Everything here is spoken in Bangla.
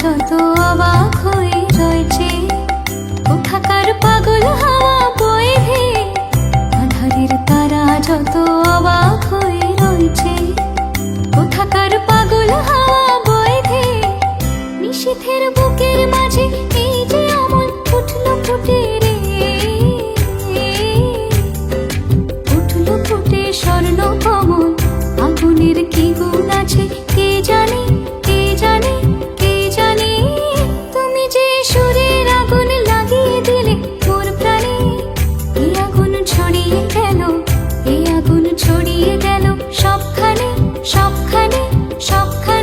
যত অবাক হয়ে রয়েছে, কোথাকার পাগল হাওয়া বয়ে ধেয়ে আধারের তারা যত অবাক হয়ে রয়েছে, কোথাকার পাগল হাওয়া বয়ে ধেয়ে নিশীথের বুকের মাঝে এই যে অমল উঠলো ফুটে রে, উঠলো ফুটে স্বর্ণ কমল। আগুনের কি গুণ আছে কে জানে, কে জানে, কে জানে। তুমি যে সুরের আগুন লাগিয়ে দিলে মোর প্রাণে, এই আগুন ছড়িয়ে গেল, এই আগুন ছড়িয়ে গেল সবখানে, সবখানে, সবখানে।